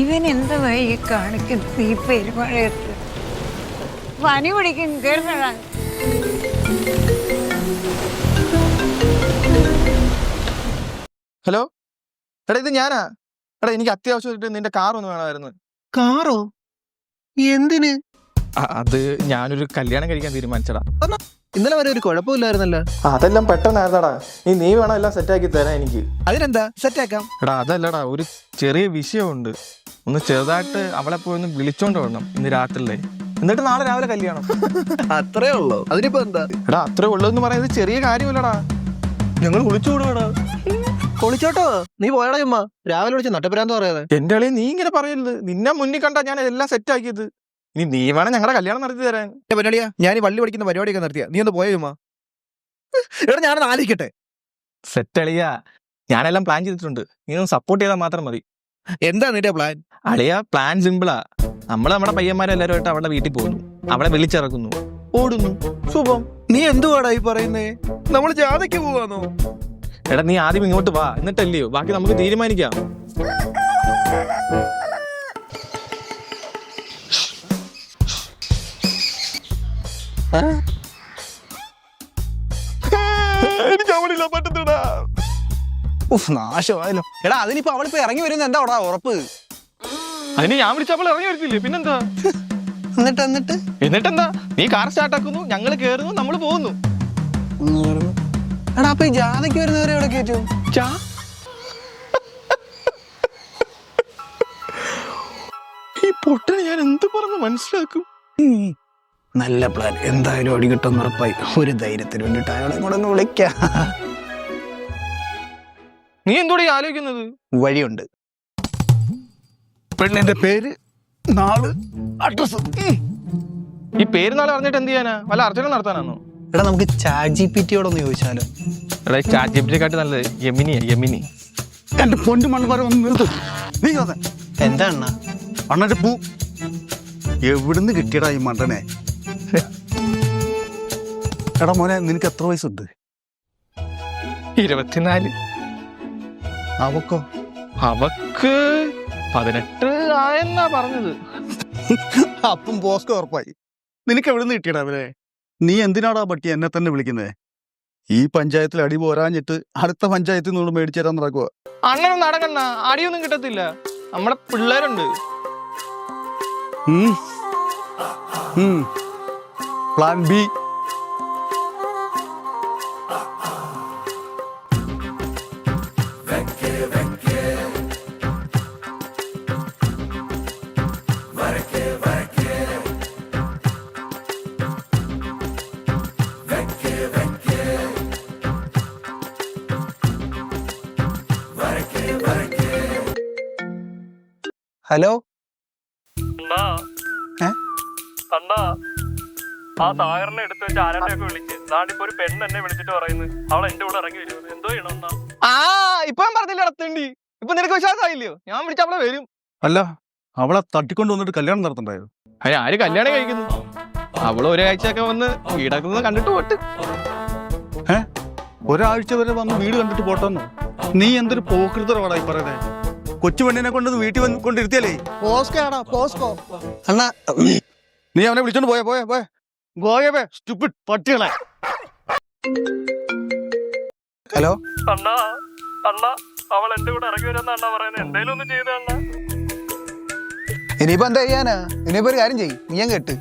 ഇവൻ എന്താ വഴി കാണിക്കുന്നത് ഈ പെരുമഴയത്ത്? പനി പിടിക്കും കേൾക്കണം. ഹലോ എടാ, ഇത് ഞാനാ. എടാ, എനിക്ക് അത്യാവശ്യമായിട്ട് നിന്റെ കാർ ഒന്ന് വേണമായിരുന്നു. കാറോ? എന്തിന്? അത് ഞാനൊരു കല്യാണം കഴിക്കാൻ തീരുമാനിച്ചടാ. ഇന്നലെ വരെ ഒരു കുഴപ്പമില്ലായിരുന്നല്ലോ. അതെല്ലാം പെട്ടെന്നായിരുന്നടാ. നീ വേണം എല്ലാം സെറ്റാക്കി തരാൻ എനിക്ക്. അതിനെന്താ, സെറ്റാക്കാം. എടാ അതല്ലടാ, ഒരു ചെറിയ വിഷയമുണ്ട്. ഒന്ന് ചെറുതായിട്ട് അവളെ പോയി ഒന്ന് വിളിച്ചോണ്ട് വരണം ഇന്ന് രാത്രിയിലെ. എന്നിട്ട് നാളെ രാവിലെ കല്യാണം. അത്രേ ഉള്ളൂ. അതിനിപ്പോ എന്താ? എടാ അത്രേ ഉള്ളൂ എന്ന് പറയുന്നത് ചെറിയ കാര്യമല്ലടാ. ഞങ്ങൾ വിളിച്ചുകൂടാ. പൊളിച്ചോട്ടോ, നീ പോയടാ ചുമ്മാ. രാവിലെ വിളിച്ച് നട്ടപ്പരാന്ന് പറയാതെ. എന്റെ അളിയെ നീ ഇങ്ങനെ പറയരുത്. നിന്നെ മുന്നിൽ കണ്ടാ ഞാൻ എല്ലാം സെറ്റാക്കിയത്. ഇനി നീ വേണം ഞങ്ങളുടെ കല്യാണം നടത്തി തരാൻ. പരിപാടിയാ, ഞാൻ ഈ വള്ളി പഠിക്കുന്ന പരിപാടിയൊക്കെ നടത്തിയ നീ ഒന്ന് പോയ ചുമ്മാ. എടാ ഞാനത് ആലോചിക്കട്ടെ. സെറ്റ് അളിയാ, ഞാനെല്ലാം പ്ലാൻ ചെയ്തിട്ടുണ്ട്. നീ ഒന്ന് സപ്പോർട്ട് ചെയ്താൽ മാത്രം മതി. എന്താ നിന്റെ പ്ലാൻ? അളിയാ, പ്ലാൻ സിമ്പിളാ. നമ്മുടെ പയ്യന്മാരെല്ലാവരുമായിട്ട് അവളുടെ വീട്ടിൽ പോകുന്നു, അവളെ വിളിച്ചിറക്കുന്നു, ഓടുന്നു, ശുഭം. നീ എന്തുവാടാ ഈ പറയുന്നേ? നമ്മൾ ജാഥയ്ക്ക് പോവാന്നോ? എടാ നീ ആദ്യം ഇങ്ങോട്ട് വാ, എന്നിട്ടല്ലയോ ബാക്കി നമുക്ക് തീരുമാനിക്കാം. എനിക്ക് അവളില്ല പറ്റത്തിടാ. നാശമായല്ലോ. എടാ അതിനിപ്പോ അവളിപ്പോ ഇറങ്ങി വരുന്ന എന്താ ഉറപ്പ്? അതിന് ഞാൻ വിളിച്ച അവൾ ഇറങ്ങി വരത്തില്ലേ, പിന്നെന്താ? എന്നിട്ടെന്താ, നീ കാർ സ്റ്റാർട്ടാക്കുന്നു, ഞങ്ങൾ കേറുന്നു, നമ്മൾ പോകുന്നു. എടാ അപ്പൊ ഈ ജാഥയ്ക്ക് വരുന്നവരെ എവിടെ കയറ്റും? ഈ പൊട്ടന് ഞാൻ എന്ത് പറഞ്ഞു മനസ്സിലാക്കും? നല്ല പ്ലാൻ. എന്തായാലും അടി കിട്ടുമെന്ന് ഉറപ്പായി. ഒരു ധൈര്യത്തിന് വേണ്ടിട്ട് അയാളെ കൂടെ ഒന്ന് വിളിക്കാം. നീ എന്തോടെ ആലോചിക്കുന്നത്? വഴിയുണ്ട്. പെണ്ണിന്റെ പേര്, നാള്, അഡ്രസ്. ഈ പേര് നാളെ അറിഞ്ഞിട്ട് എന്ത് ചെയ്യാനാ? വല്ല അർച്ചന നടത്താനാണോ? എടാ നമുക്ക് ചാറ്റ് ജിപിടിയോടൊന്ന് ചോദിച്ചാലോ? എടാ ചാറ്റ് ജിപിടിയെക്കാട്ടി നല്ലത് യമിനിയാ, യമിനി. എന്റെ പൊന്നു മണ്ണ് ഒന്ന് നിർത്ത്. നീ എന്താ അണ്ണ? അണ്ണന്റെ പൂ എവിടുന്ന് കിട്ടിയടാ ഈ മണ്ടനെ? എടാ മോനെ, നിനക്ക് എത്ര വയസ്സുണ്ട്? 24. അവക്കോ? അവക്ക് 18 ആയെന്നാ പറഞ്ഞത്. അപ്പം ബോസ്കോ ഉറപ്പായി. നിനക്ക് എവിടുന്ന് കിട്ടിയടാ അവരെ? നീ എന്തിനാടാ പട്ടി എന്നെ തന്നെ വിളിക്കുന്നേ? ഈ പഞ്ചായത്തിൽ അടി പോരാഞ്ഞിട്ട് അടുത്ത പഞ്ചായത്തിൽ നിന്ന് മേടിച്ചു തരാൻ നടക്കുക. അണ്ണനൊന്നും നടക്കണ്ട, അടിയൊന്നും കിട്ടത്തില്ല. നമ്മളെ പിള്ളേരുണ്ട്. Plan B. ഹലോ. ആ സാഗറിനെ എടുത്ത് വെച്ച് ആരാട്ടൊക്കെ വിളിച്ച് നാട്ടിപ്പോ ഒരു പെണ്ണ് എന്നെ വിളിച്ചിട്ട് പറയുന്നു അവൾ എന്റെ കൂടെ ഇറങ്ങി വരുന്നത്. എന്തോ ചെയ്യണമെന്നാ? ഇപ്പൊ ഞാൻ പറഞ്ഞില്ല നടത്തേണ്ടി. ഇപ്പൊ നിനക്ക് വിശ്വാസമായില്ലയോ? ഞാൻ വിളിച്ച അവളെ വരും. അല്ല, അവളെ തട്ടിക്കൊണ്ട് വന്നിട്ട് കല്യാണം നടത്തണ്ടായോ? അതിന് ആര് കല്യാണം കഴിക്കുന്നു? അവള് ഒരാഴ്ചയൊക്കെ വന്ന് വീടൊക്കെ കണ്ടിട്ട് പോട്ട്. ഒരാഴ്ച വരെ വന്ന് വീട് കണ്ടിട്ട് പോട്ടെന്നോ? നീ എന്തൊരു പോക്കൃതരവാടാ ഈ പറയുന്നേ? കൊച്ചു പെണ്ണിനെ കൊണ്ടത് വീട്ടിൽ കൊണ്ടിരുത്തിയല്ലേ? അണ്ണാ നീ അവനെ വിളിച്ചോണ്ട് പോയേ സ്റ്റുപ്പിഡ് പട്ടികളെ. ഹലോ. അണ്ണാ അണ്ണാ അവൾ എന്റെ കൂടെ ഇറങ്ങി വരുന്ന അണ്ണാ പറയുന്നത്. എന്തേലും ഒന്ന് ചെയ്ത അണ്ണാ. ഇനിയിപ്പോ എന്താ ചെയ്യാനാ? ഇനിയിപ്പോ ഒരു കാര്യം ചെയ്യ്, നീ ഞാൻ കേട്ട്